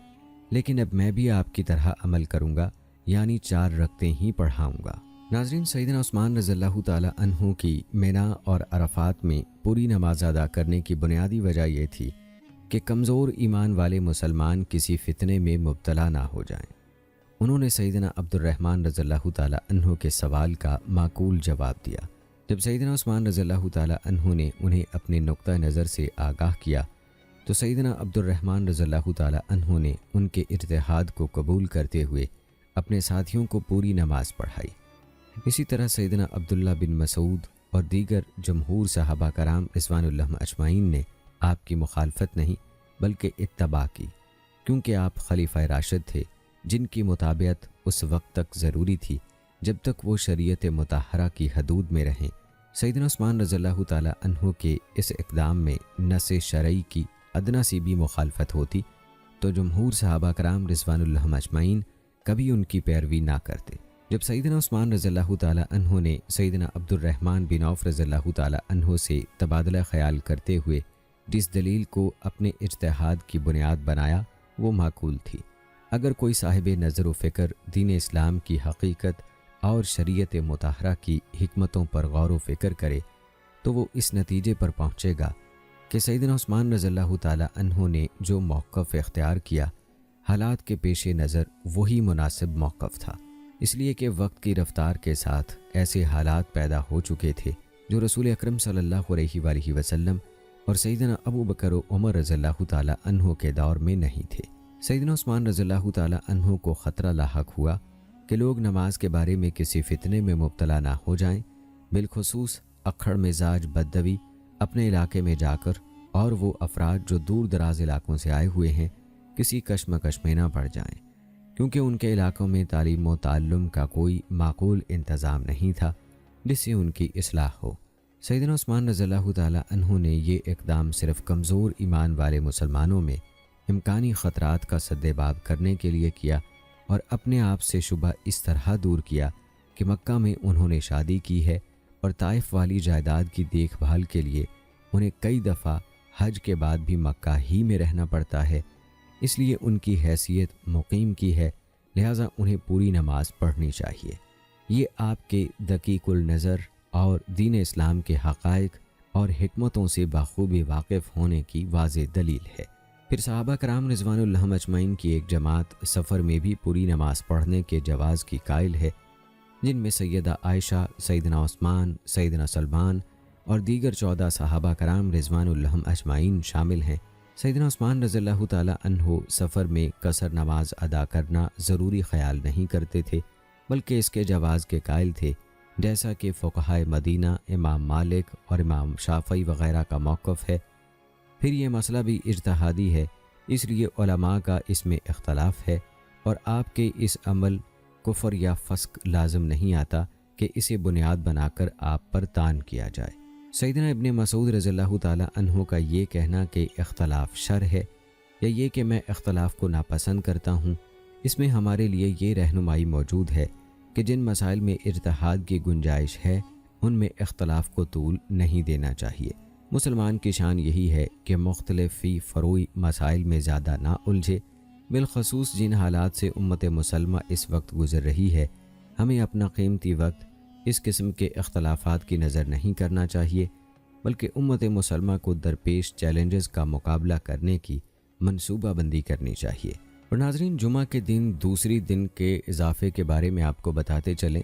لیکن اب میں بھی آپ کی طرح عمل کروں گا، یعنی 4 رکعتیں ہی پڑھاؤں گا۔ ناظرین، سیدنا عثمان رضی اللہ تعالیٰ عنہ کی مینا اور عرفات میں پوری نماز ادا کرنے کی بنیادی وجہ یہ تھی کہ کمزور ایمان والے مسلمان کسی فتنے میں مبتلا نہ ہو جائیں۔ انہوں نے سیدنا عبد الرحمن رضی اللہ تعالیٰ عنہ کے سوال کا معقول جواب دیا۔ جب سیدنا عثمان رضی اللہ تعالیٰ عنہ نے انہیں اپنے نقطہ نظر سے آگاہ کیا تو سیدنا عبد الرحمن رضی اللہ تعالیٰ عنہ نے ان کے اجتہاد کو قبول کرتے ہوئے اپنے ساتھیوں کو پوری نماز پڑھائی۔ اسی طرح سیدنا عبداللہ بن مسعود اور دیگر جمہور صحابہ کرام رضوان اللہ اجمعین نے آپ کی مخالفت نہیں بلکہ اتباع کی، کیونکہ آپ خلیفہ راشد تھے جن کی مطابعت اس وقت تک ضروری تھی جب تک وہ شریعت مطہرہ کی حدود میں رہیں۔ سیدنا عثمان رضی اللہ تعالیٰ عنہ کے اس اقدام میں نص شرعی کی ادنا سی بھی مخالفت ہوتی تو جمہور صحابہ کرام رضوان اللہ اجمعین کبھی ان کی پیروی نہ کرتے۔ جب سیدنا عثمان رضی اللہ تعالیٰ عنہ نے سیدنا عبد الرحمن بن عوف رضی اللہ تعالیٰ عنہ سے تبادلہ خیال کرتے ہوئے جس دلیل کو اپنے اجتہاد کی بنیاد بنایا وہ معقول تھی۔ اگر کوئی صاحب نظر و فکر دین اسلام کی حقیقت اور شریعت مطہرہ کی حکمتوں پر غور و فکر کرے تو وہ اس نتیجے پر پہنچے گا کہ سیدنا عثمان رضی اللہ تعالیٰ عنہ نے جو موقف اختیار کیا حالات کے پیش نظر وہی مناسب موقف تھا، اس لیے کہ وقت کی رفتار کے ساتھ ایسے حالات پیدا ہو چکے تھے جو رسول اکرم صلی اللہ علیہ وآلہ وسلم اور سیدنا ابو بکر و عمر رضی اللہ تعالیٰ عنہ کے دور میں نہیں تھے۔ سیدنا عثمان رضی اللہ تعالیٰ عنہ کو خطرہ لاحق ہوا کہ لوگ نماز کے بارے میں کسی فتنے میں مبتلا نہ ہو جائیں، بالخصوص اکھڑ مزاج بدوی اپنے علاقے میں جا کر اور وہ افراد جو دور دراز علاقوں سے آئے ہوئے ہیں کسی کشمکش میں نہ پڑ جائیں، کیونکہ ان کے علاقوں میں تعلیم و تعلم کا کوئی معقول انتظام نہیں تھا جس سے ان کی اصلاح ہو۔ سیدنا عثمان رضی اللہ تعالیٰ عنہ نے یہ اقدام صرف کمزور ایمان والے مسلمانوں میں امکانی خطرات کا سدباب کرنے کے لیے کیا اور اپنے آپ سے شبہ اس طرح دور کیا کہ مکہ میں انہوں نے شادی کی ہے اور طائف والی جائیداد کی دیکھ بھال کے لیے انہیں کئی دفعہ حج کے بعد بھی مکہ ہی میں رہنا پڑتا ہے، اس لیے ان کی حیثیت مقیم کی ہے، لہٰذا انہیں پوری نماز پڑھنی چاہیے۔ یہ آپ کے دقیق النظر اور دین اسلام کے حقائق اور حکمتوں سے بخوبی واقف ہونے کی واضح دلیل ہے۔ پھر صحابہ کرام رضوان اللہ اجمعین کی ایک جماعت سفر میں بھی پوری نماز پڑھنے کے جواز کی قائل ہے، جن میں سیدہ عائشہ، سیدنا عثمان، سیدنا سلمان اور دیگر 14 صحابہ کرام رضوان اللہ اجمعین شامل ہیں۔ سیدنا عثمان رضی اللہ تعالیٰ عنہ سفر میں قصر نماز ادا کرنا ضروری خیال نہیں کرتے تھے، بلکہ اس کے جواز کے قائل تھے، جیسا کہ فقہائے مدینہ امام مالک اور امام شافعی وغیرہ کا موقف ہے۔ پھر یہ مسئلہ بھی اجتہادی ہے، اس لیے علماء کا اس میں اختلاف ہے، اور آپ کے اس عمل کفر یا فسق لازم نہیں آتا کہ اسے بنیاد بنا کر آپ پر طعن کیا جائے۔ سیدنا ابن مسعود رضی اللہ تعالیٰ عنہ کا یہ کہنا کہ اختلاف شر ہے، یا یہ کہ میں اختلاف کو ناپسند کرتا ہوں، اس میں ہمارے لیے یہ رہنمائی موجود ہے کہ جن مسائل میں اجتہاد کی گنجائش ہے ان میں اختلاف کو طول نہیں دینا چاہیے۔ مسلمان کی شان یہی ہے کہ مختلف فی فروعی مسائل میں زیادہ نہ الجھے، بالخصوص جن حالات سے امت مسلمہ اس وقت گزر رہی ہے۔ ہمیں اپنا قیمتی وقت اس قسم کے اختلافات کی نظر نہیں کرنا چاہیے، بلکہ امت مسلمہ کو درپیش چیلنجز کا مقابلہ کرنے کی منصوبہ بندی کرنی چاہیے۔ اور ناظرین، جمعہ کے دن دوسری دن کے اضافے کے بارے میں آپ کو بتاتے چلیں،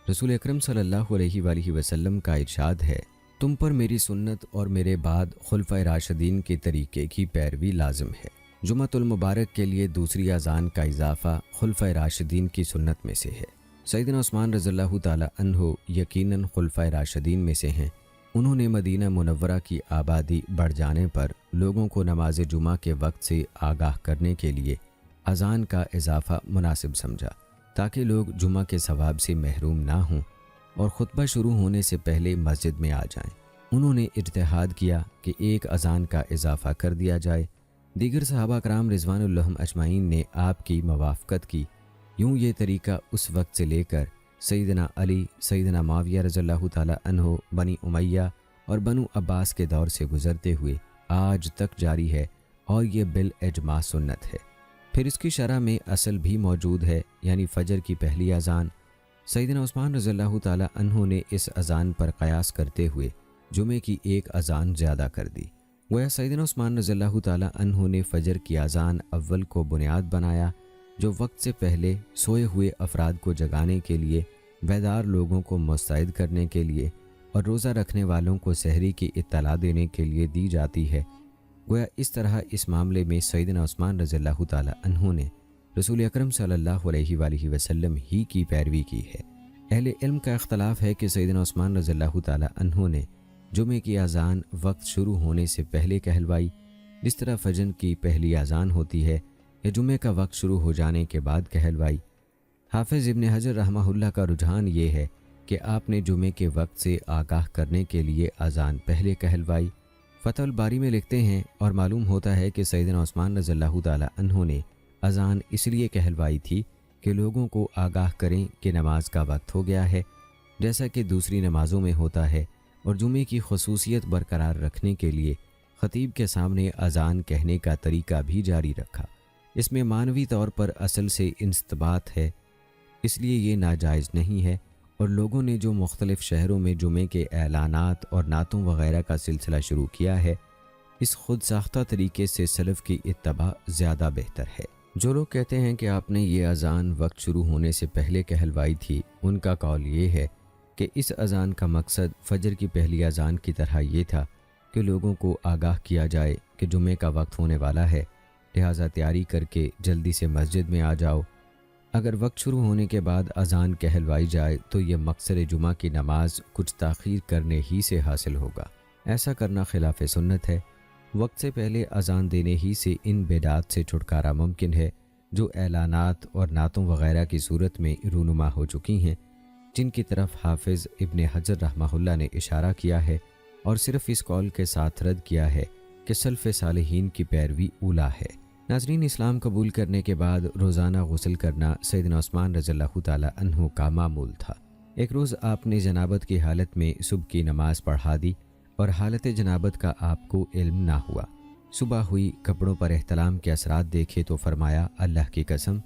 رسول اکرم صلی اللہ علیہ وآلہ وسلم کا ارشاد ہے، تم پر میری سنت اور میرے بعد خلفائے راشدین کے طریقے کی پیروی لازم ہے۔ جمعہ المبارک کے لیے دوسری اذان کا اضافہ خلفائے راشدین کی سنت میں سے ہے۔ سیدنا عثمان رضی اللہ تعالیٰ عنہ یقیناً خلفائے راشدین میں سے ہیں۔ انہوں نے مدینہ منورہ کی آبادی بڑھ جانے پر لوگوں کو نماز جمعہ کے وقت سے آگاہ کرنے کے لیے اذان کا اضافہ مناسب سمجھا، تاکہ لوگ جمعہ کے ثواب سے محروم نہ ہوں اور خطبہ شروع ہونے سے پہلے مسجد میں آ جائیں۔ انہوں نے اجتہاد کیا کہ ایک اذان کا اضافہ کر دیا جائے۔ دیگر صحابہ کرام رضوان اللہ اجمعین نے آپ کی موافقت کی۔ یوں یہ طریقہ اس وقت سے لے کر سیدنا علی، سیدنا معاویہ رضی اللہ تعالیٰ عنہ، بنی امیہ اور بنو عباس کے دور سے گزرتے ہوئے آج تک جاری ہے، اور یہ بالاجماع سنت ہے۔ پھر اس کی شرح میں اصل بھی موجود ہے، یعنی فجر کی پہلی اذان۔ سیدنا عثمان رضی اللہ تعالیٰ عنہ نے اس اذان پر قیاس کرتے ہوئے جمعے کی ایک اذان زیادہ کر دی۔ گویا سیدنا عثمان رضی اللہ تعالیٰ عنہ نے فجر کی اذان اول کو بنیاد بنایا، جو وقت سے پہلے سوئے ہوئے افراد کو جگانے کے لیے، بیدار لوگوں کو مستعد کرنے کے لیے اور روزہ رکھنے والوں کو سحری کی اطلاع دینے کے لیے دی جاتی ہے۔ گویا اس طرح اس معاملے میں سیدنا عثمان رضی اللہ تعالیٰ عنہ نے رسول اکرم صلی اللہ علیہ وآلہ وسلم ہی کی پیروی کی ہے۔ اہل علم کا اختلاف ہے کہ سیدنا عثمان رضی اللہ تعالیٰ عنہ نے جمعے کی اذان وقت شروع ہونے سے پہلے کہلوائی، جس طرح فجر کی پہلی اذان ہوتی ہے، یا جمعے کا وقت شروع ہو جانے کے بعد کہلوائی۔ حافظ ابن حجر رحمہ اللہ کا رجحان یہ ہے کہ آپ نے جمعے کے وقت سے آگاہ کرنے کے لیے اذان پہلے کہلوائی۔ فتح الباری میں لکھتے ہیں، اور معلوم ہوتا ہے کہ سیدنا عثمان رضی اللہ تعالیٰ عنہ نے اذان اس لیے کہلوائی تھی کہ لوگوں کو آگاہ کریں کہ نماز کا وقت ہو گیا ہے، جیسا کہ دوسری نمازوں میں ہوتا ہے، اور جمعے کی خصوصیت برقرار رکھنے کے لیے خطیب کے سامنے اذان کہنے کا طریقہ بھی جاری رکھا۔ اس میں معنوی طور پر اصل سے انضباط ہے، اس لیے یہ ناجائز نہیں ہے، اور لوگوں نے جو مختلف شہروں میں جمعے کے اعلانات اور نعتوں وغیرہ کا سلسلہ شروع کیا ہے، اس خود ساختہ طریقے سے سلف کی اتباع زیادہ بہتر ہے۔ جو لوگ کہتے ہیں کہ آپ نے یہ اذان وقت شروع ہونے سے پہلے کہلوائی تھی، ان کا قول یہ ہے کہ اس اذان کا مقصد فجر کی پہلی اذان کی طرح یہ تھا کہ لوگوں کو آگاہ کیا جائے کہ جمعے کا وقت ہونے والا ہے، لہٰذا تیاری کر کے جلدی سے مسجد میں آ جاؤ۔ اگر وقت شروع ہونے کے بعد اذان کہلوائی جائے تو یہ مقصد جمعہ کی نماز کچھ تاخیر کرنے ہی سے حاصل ہوگا۔ ایسا کرنا خلاف سنت ہے۔ وقت سے پہلے اذان دینے ہی سے ان بدعات سے چھٹکارا ممکن ہے جو اعلانات اور نعتوں وغیرہ کی صورت میں رونما ہو چکی ہیں، جن کی طرف حافظ ابن حجر رحمہ اللہ نے اشارہ کیا ہے، اور صرف اس قول کے ساتھ رد کیا ہے کہ سلف صالحین کی پیروی اولا ہے۔ ناظرین، اسلام قبول کرنے کے بعد روزانہ غسل کرنا سیدنا عثمان رضی اللہ تعالیٰ عنہ کا معمول تھا۔ ایک روز آپ نے جنابت کی حالت میں صبح کی نماز پڑھا دی، اور حالت جنابت کا آپ کو علم نہ ہوا۔ صبح ہوئی، کپڑوں پر احتلام کے اثرات دیکھے تو فرمایا، اللہ کی قسم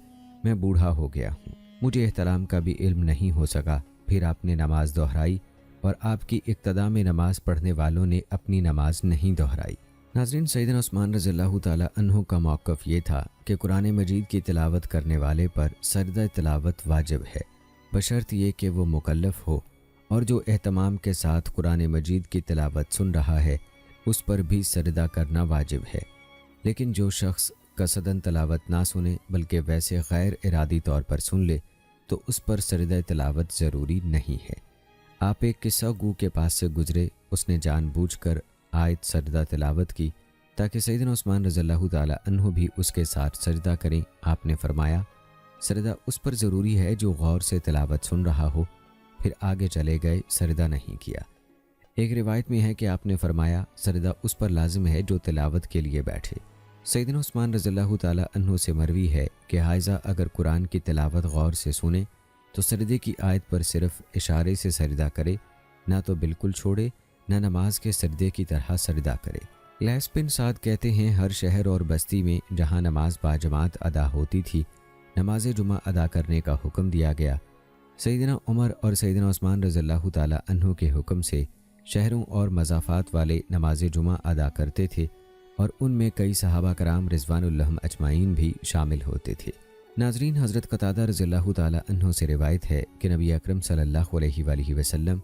میں بوڑھا ہو گیا ہوں، مجھے احتلام کا بھی علم نہیں ہو سکا۔ پھر آپ نے نماز دہرائی، اور آپ کی اقتداء میں نماز پڑھنے والوں نے اپنی نماز نہیں دہرائی۔ ناظرین، سیدنا عثمان رضی اللہ تعالیٰ عنہ کا موقف یہ تھا کہ قرآن مجید کی تلاوت کرنے والے پر سردہ تلاوت واجب ہے، بشرط یہ کہ وہ مکلف ہو، اور جو اہتمام کے ساتھ قرآن مجید کی تلاوت سن رہا ہے اس پر بھی سجدہ کرنا واجب ہے۔ لیکن جو شخص قصدن تلاوت نہ سنے بلکہ ویسے غیر ارادی طور پر سن لے تو اس پر سجدہ تلاوت ضروری نہیں ہے۔ آپ ایک قصہ گو کے پاس سے گزرے، اس نے جان بوجھ کر آیت سجدہ تلاوت کی تاکہ سیدنا عثمان رضی اللہ تعالی عنہ بھی اس کے ساتھ سجدہ کریں۔ آپ نے فرمایا سجدہ اس پر ضروری ہے جو غور سے تلاوت سن رہا ہو، پھر آگے چلے گئے، سجدہ نہیں کیا۔ ایک روایت میں ہے کہ آپ نے فرمایا سجدہ اس پر لازم ہے جو تلاوت کے لیے بیٹھے۔ سیدنا عثمان رضی اللہ تعالی عنہ سے مروی ہے کہ حائضہ اگر قرآن کی تلاوت غور سے سنے تو سجدے کی آیت پر صرف اشارے سے سجدہ کرے، نہ تو بالکل چھوڑے، نہ نماز کے سجدے کی طرح سجدہ کرے۔ لیس بن سعد کہتے ہیں ہر شہر اور بستی میں جہاں نماز باجماعت ادا ہوتی تھی نماز جمعہ ادا کرنے کا حکم دیا گیا۔ سیدنا عمر اور سیدنا عثمان رضی اللہ تعالی عنہ کے حکم سے شہروں اور مضافات والے نماز جمعہ ادا کرتے تھے اور ان میں کئی صحابہ کرام رضوان اللہ اجمعین بھی شامل ہوتے تھے۔ ناظرین، حضرت قتادہ رضی اللہ تعالی عنہ سے روایت ہے کہ نبی اکرم صلی اللہ علیہ وآلہ وسلم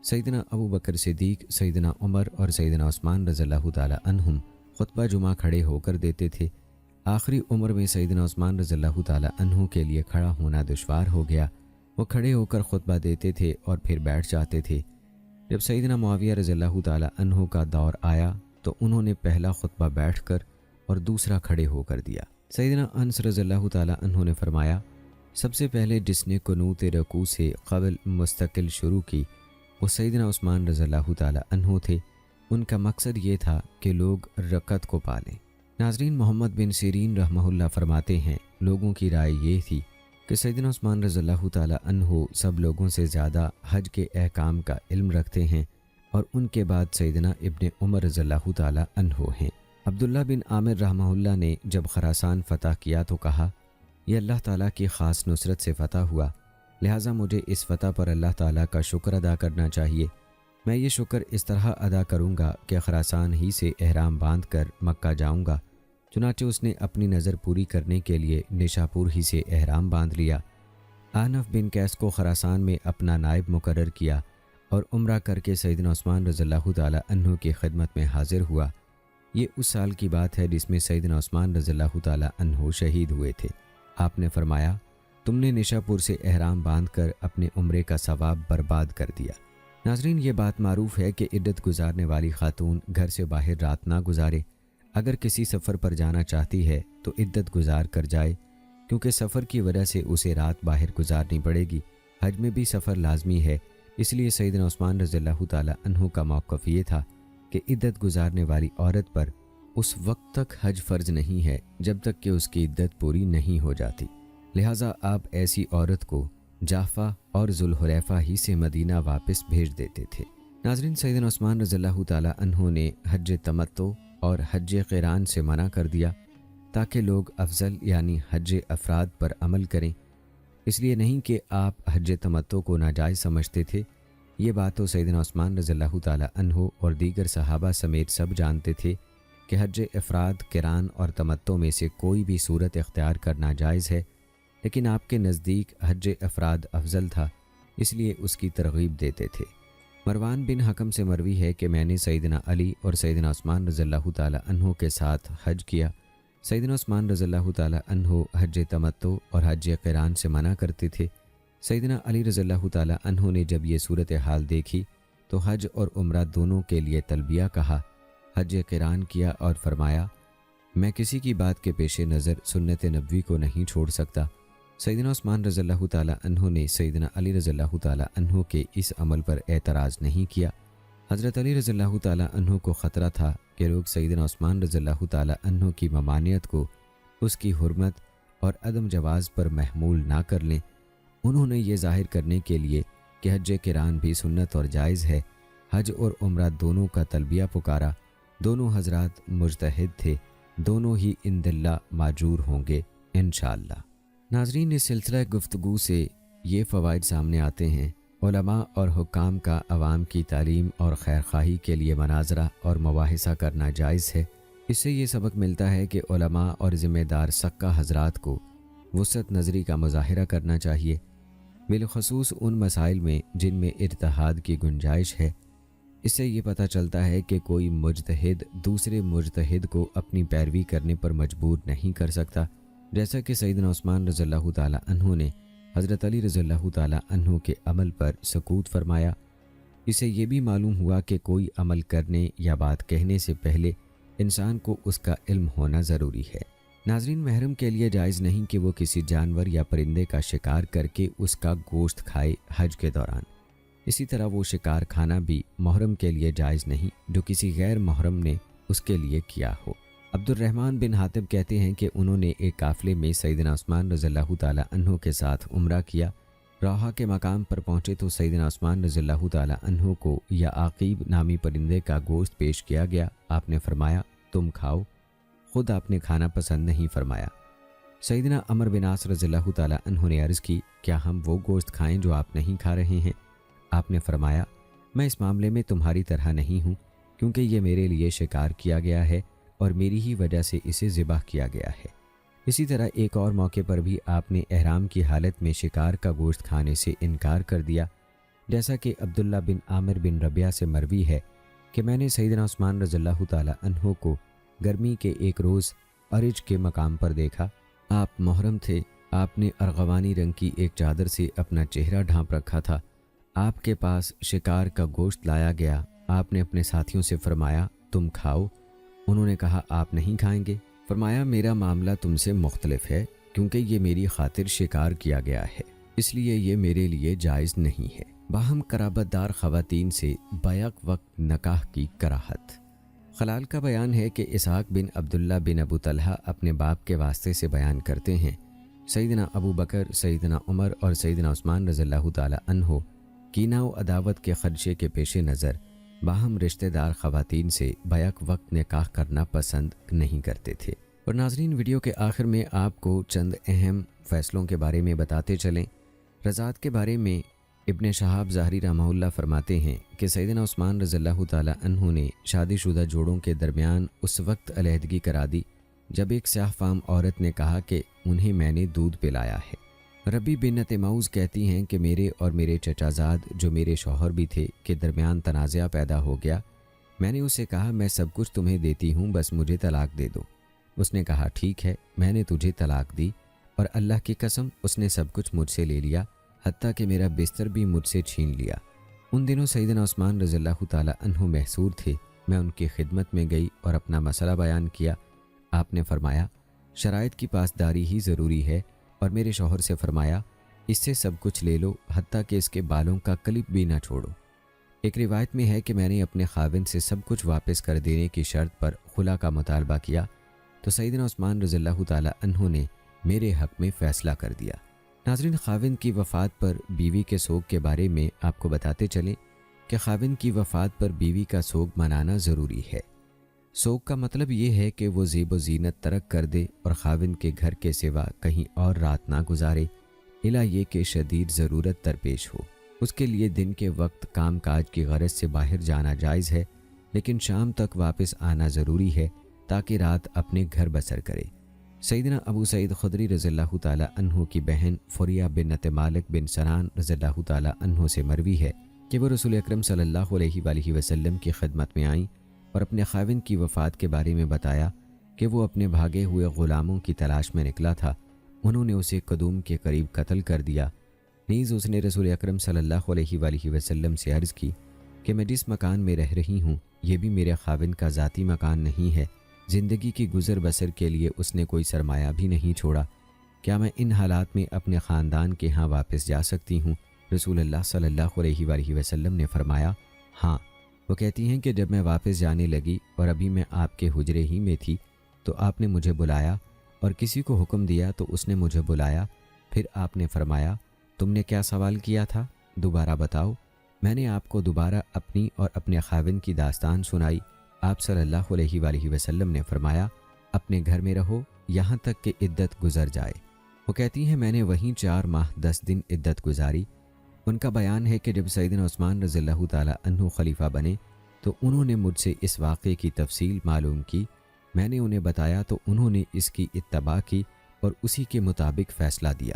سیدنا ابو بکر صدیق، سیدنا عمر اور سیدنا عثمان رضی اللہ تعالی عنہم خطبہ جمعہ کھڑے ہو کر دیتے تھے۔ آخری عمر میں سیدنا عثمان رضی اللہ تعالی عنہ کے لیے کھڑا ہونا دشوار ہو گیا، وہ کھڑے ہو کر خطبہ دیتے تھے اور پھر بیٹھ جاتے تھے۔ جب سیدنا معاویہ رضی اللہ تعالی عنہ کا دور آیا تو انہوں نے پہلا خطبہ بیٹھ کر اور دوسرا کھڑے ہو کر دیا۔ سیدنا انس رضی اللہ تعالی عنہ نے فرمایا سب سے پہلے جس نے قنوت رکوع سے قبل مستقل شروع کی وہ سیدنا عثمان رضی اللہ تعالی عنہ تھے۔ ان کا مقصد یہ تھا کہ لوگ رکعت کو پالیں۔ ناظرین، محمد بن سیرین رحمہ اللہ فرماتے ہیں لوگوں کی رائے یہ تھی کہ سیدنا عثمان رضی اللہ تعالی عنہ سب لوگوں سے زیادہ حج کے احکام کا علم رکھتے ہیں اور ان کے بعد سیدنا ابن عمر رضی اللہ تعالی عنہ ہیں۔ عبداللہ بن عامر رحمہ اللہ نے جب خراسان فتح کیا تو کہا یہ اللہ تعالیٰ کی خاص نصرت سے فتح ہوا، لہٰذا مجھے اس فتح پر اللہ تعالیٰ کا شکر ادا کرنا چاہیے۔ میں یہ شکر اس طرح ادا کروں گا کہ خراسان ہی سے احرام باندھ کر مکہ جاؤں گا۔ چنانچہ اس نے اپنی نظر پوری کرنے کے لیے نشاپور ہی سے احرام باندھ لیا۔ احنف بن قیس کو خراسان میں اپنا نائب مقرر کیا اور عمرہ کر کے سیدنا عثمان رضی اللہ تعالی عنہ کی خدمت میں حاضر ہوا۔ یہ اس سال کی بات ہے جس میں سیدنا عثمان رضی اللہ تعالی عنہ شہید ہوئے تھے۔ آپ نے فرمایا تم نے نشاپور سے احرام باندھ کر اپنے عمرے کا ثواب برباد کر دیا۔ ناظرین، یہ بات معروف ہے کہ عدت گزارنے والی خاتون گھر سے باہر رات نہ گزارے۔ اگر کسی سفر پر جانا چاہتی ہے تو عدت گزار کر جائے، کیونکہ سفر کی وجہ سے اسے رات باہر گزارنی پڑے گی۔ حج میں بھی سفر لازمی ہے، اس لیے سیدنا عثمان رضی اللہ تعالی عنہ کا موقف یہ تھا کہ عدت گزارنے والی عورت پر اس وقت تک حج فرض نہیں ہے جب تک کہ اس کی عدت پوری نہیں ہو جاتی، لہٰذا آپ ایسی عورت کو جعفہ اور ذوالحلیفہ ہی سے مدینہ واپس بھیج دیتے تھے۔ ناظرین، سیدنا عثمان رضی اللہ تعالی عنہ نے حج تمتع اور حج قران سے منع کر دیا تاکہ لوگ افضل یعنی حج افراد پر عمل کریں، اس لیے نہیں کہ آپ حج تمتع کو ناجائز سمجھتے تھے۔ یہ بات تو سیدنا عثمان رضی اللہ تعالی عنہ اور دیگر صحابہ سمیت سب جانتے تھے کہ حج افراد، قران اور تمتع میں سے کوئی بھی صورت اختیار کرنا جائز ہے، لیکن آپ کے نزدیک حج افراد افضل تھا، اس لیے اس کی ترغیب دیتے تھے۔ مروان بن حکم سے مروی ہے کہ میں نے سیدنا علی اور سیدنا عثمان رضی اللہ تعالی عنہ کے ساتھ حج کیا۔ سیدنا عثمان رضی اللہ تعالی عنہ حج تمتع اور حج قران سے منع کرتے تھے۔ سیدنا علی رضی اللہ تعالی عنہ نے جب یہ صورتحال دیکھی تو حج اور عمرہ دونوں کے لیے تلبیہ کہا، حج قران کیا اور فرمایا میں کسی کی بات کے پیش نظر سنت نبوی کو نہیں چھوڑ سکتا۔ سیدنا عثمان رضی اللہ تعالی عنہ نے سیدنا علی رضی اللہ تعالی عنہ کے اس عمل پر اعتراض نہیں کیا۔ حضرت علی رضی اللہ تعالی عنہ کو خطرہ تھا کہ لوگ سیدنا عثمان رضی اللہ تعالی عنہ کی ممانعت کو اس کی حرمت اور عدم جواز پر محمول نہ کر لیں۔ انہوں نے یہ ظاہر کرنے کے لیے کہ حج قران بھی سنت اور جائز ہے، حج اور عمرہ دونوں کا تلبیہ پکارا۔ دونوں حضرات مجتہد تھے، دونوں ہی عند اللہ ماجور ہوں گے انشاءاللہ۔ ناظرین، اس سلسلہ گفتگو سے یہ فوائد سامنے آتے ہیں۔ علماء اور حکام کا عوام کی تعلیم اور خیرخواہی کے لیے مناظرہ اور مباحثہ کرنا جائز ہے۔ اس سے یہ سبق ملتا ہے کہ علماء اور ذمہ دار سکہ حضرات کو وسعت نظری کا مظاہرہ کرنا چاہیے، بالخصوص ان مسائل میں جن میں اجتہاد کی گنجائش ہے۔ اس سے یہ پتہ چلتا ہے کہ کوئی مجتہد دوسرے مجتہد کو اپنی پیروی کرنے پر مجبور نہیں کر سکتا، جیسا کہ سیدنا عثمان رضی اللہ تعالی عنہ نے حضرت علی رضی اللہ تعالی عنہ کے عمل پر سکوت فرمایا۔ اس سے یہ بھی معلوم ہوا کہ کوئی عمل کرنے یا بات کہنے سے پہلے انسان کو اس کا علم ہونا ضروری ہے۔ ناظرین، محرم کے لیے جائز نہیں کہ وہ کسی جانور یا پرندے کا شکار کر کے اس کا گوشت کھائے حج کے دوران۔ اسی طرح وہ شکار کھانا بھی محرم کے لیے جائز نہیں جو کسی غیر محرم نے اس کے لیے کیا ہو۔ عبد الرحمن بن حاتب کہتے ہیں کہ انہوں نے ایک قافلے میں سیدنا عثمان رضی اللہ تعالی عنہ کے ساتھ عمرہ کیا۔ روحا کے مقام پر پہنچے تو سیدنا عثمان رضی اللہ تعالی عنہ کو یا عقیب نامی پرندے کا گوشت پیش کیا گیا۔ آپ نے فرمایا تم کھاؤ، خود آپ نے کھانا پسند نہیں فرمایا۔ سیدنا عمر بن عاص رضی اللہ تعالی عنہ نے عرض کی کیا ہم وہ گوشت کھائیں جو آپ نہیں کھا رہے ہیں؟ آپ نے فرمایا میں اس معاملے میں تمہاری طرح نہیں ہوں، کیونکہ یہ میرے لیے شکار کیا گیا ہے اور میری ہی وجہ سے اسے ذبح کیا گیا ہے۔ اسی طرح ایک اور موقع پر بھی آپ نے احرام کی حالت میں شکار کا گوشت کھانے سے انکار کر دیا، جیسا کہ عبداللہ بن عامر بن ربیعہ سے مروی ہے کہ میں نے سیدنا عثمان رضی اللہ تعالی عنہ کو گرمی کے ایک روز ارج کے مقام پر دیکھا۔ آپ محرم تھے، آپ نے ارغوانی رنگ کی ایک چادر سے اپنا چہرہ ڈھانپ رکھا تھا۔ آپ کے پاس شکار کا گوشت لایا گیا، آپ نے اپنے ساتھیوں سے فرمایا تم کھاؤ، انہوں نے کہا آپ نہیں کھائیں گے؟ فرمایا میرا معاملہ تم سے مختلف ہے، کیونکہ یہ میری خاطر شکار کیا گیا ہے، اس لیے یہ میرے لیے جائز نہیں ہے۔ باہم قرابت دار خواتین سے بیک وقت نکاح کی کراہت۔ خلال کا بیان ہے کہ اسحاق بن عبداللہ بن ابو طلحہ اپنے باپ کے واسطے سے بیان کرتے ہیں سیدنا ابو بکر، سیدنا عمر اور سیدنا عثمان رضی اللہ تعالی عنہ کینہ و عداوت کے خدشے کے پیش نظر باہم رشتہ دار خواتین سے بیک وقت نکاح کرنا پسند نہیں کرتے تھے۔ اور ناظرین، ویڈیو کے آخر میں آپ کو چند اہم فیصلوں کے بارے میں بتاتے چلیں۔ رضاعت کے بارے میں ابن شہاب ظاہری رحمہ اللہ فرماتے ہیں کہ سیدنا عثمان رضی اللہ تعالی عنہ نے شادی شدہ جوڑوں کے درمیان اس وقت علیحدگی کرا دی جب ایک سیاہ فام عورت نے کہا کہ انہیں میں نے دودھ پلایا ہے۔ ربی بنت معوذ کہتی ہیں کہ میرے اور میرے چچا زاد جو میرے شوہر بھی تھے کے درمیان تنازعہ پیدا ہو گیا۔ میں نے اسے کہا میں سب کچھ تمہیں دیتی ہوں، بس مجھے طلاق دے دو۔ اس نے کہا ٹھیک ہے، میں نے تجھے طلاق دی، اور اللہ کی قسم اس نے سب کچھ مجھ سے لے لیا، حتیٰ کہ میرا بستر بھی مجھ سے چھین لیا۔ ان دنوں سیدنا عثمان رضی اللہ تعالی عنہ محصور تھے۔ میں ان کی خدمت میں گئی اور اپنا مسئلہ بیان کیا۔ آپ نے فرمایا شرائط کی پاسداری ہی ضروری ہے، اور میرے شوہر سے فرمایا اس سے سب کچھ لے لو، حتیٰ کہ اس کے بالوں کا کلپ بھی نہ چھوڑو۔ ایک روایت میں ہے کہ میں نے اپنے خاوند سے سب کچھ واپس کر دینے کی شرط پر خلا کا مطالبہ کیا تو سیدنا عثمان رضی اللہ تعالی عنہ نے میرے حق میں فیصلہ کر دیا۔ ناظرین، خاوند کی وفات پر بیوی کے سوگ کے بارے میں آپ کو بتاتے چلیں کہ خاوند کی وفات پر بیوی کا سوگ منانا ضروری ہے۔ سوگ کا مطلب یہ ہے کہ وہ زیب و زینت ترک کر دے اور خاوند کے گھر کے سوا کہیں اور رات نہ گزارے، الا یہ کہ شدید ضرورت درپیش ہو۔ اس کے لیے دن کے وقت کام کاج کی غرض سے باہر جانا جائز ہے، لیکن شام تک واپس آنا ضروری ہے تاکہ رات اپنے گھر بسر کرے۔ سیدنا ابو سعید خدری رضی اللہ تعالی عنہ کی بہن فریہ بنت مالک بن سنان رضی اللہ تعالی عنہ سے مروی ہے کہ وہ رسول اکرم صلی اللہ علیہ وآلہ وسلم کی خدمت میں آئیں اور اپنے خاوند کی وفات کے بارے میں بتایا کہ وہ اپنے بھاگے ہوئے غلاموں کی تلاش میں نکلا تھا، انہوں نے اسے قدوم کے قریب قتل کر دیا۔ نیز اس نے رسول اکرم صلی اللہ علیہ وآلہ وسلم سے عرض کی کہ میں جس مکان میں رہ رہی ہوں یہ بھی میرے خاوند کا ذاتی مکان نہیں ہے، زندگی کی گزر بسر کے لیے اس نے کوئی سرمایہ بھی نہیں چھوڑا، کیا میں ان حالات میں اپنے خاندان کے ہاں واپس جا سکتی ہوں؟ رسول اللہ صلی اللہ علیہ وآلہ وسلم نے فرمایا ہاں۔ وہ کہتی ہیں کہ جب میں واپس جانے لگی اور ابھی میں آپ کے حجرے ہی میں تھی تو آپ نے مجھے بلایا اور کسی کو حکم دیا تو اس نے مجھے بلایا، پھر آپ نے فرمایا تم نے کیا سوال کیا تھا، دوبارہ بتاؤ۔ میں نے آپ کو دوبارہ اپنی اور اپنے خاوند کی داستان سنائی۔ آپ صلی اللہ علیہ وآلہ وسلم نے فرمایا اپنے گھر میں رہو یہاں تک کہ عدت گزر جائے۔ وہ کہتی ہیں میں نے وہیں 4 ماہ 10 دن عدت گزاری۔ ان کا بیان ہے کہ جب سیدنا عثمان رضی اللہ تعالی عنہ خلیفہ بنے تو انہوں نے مجھ سے اس واقعے کی تفصیل معلوم کی، میں نے انہیں بتایا تو انہوں نے اس کی اتباع کی اور اسی کے مطابق فیصلہ دیا۔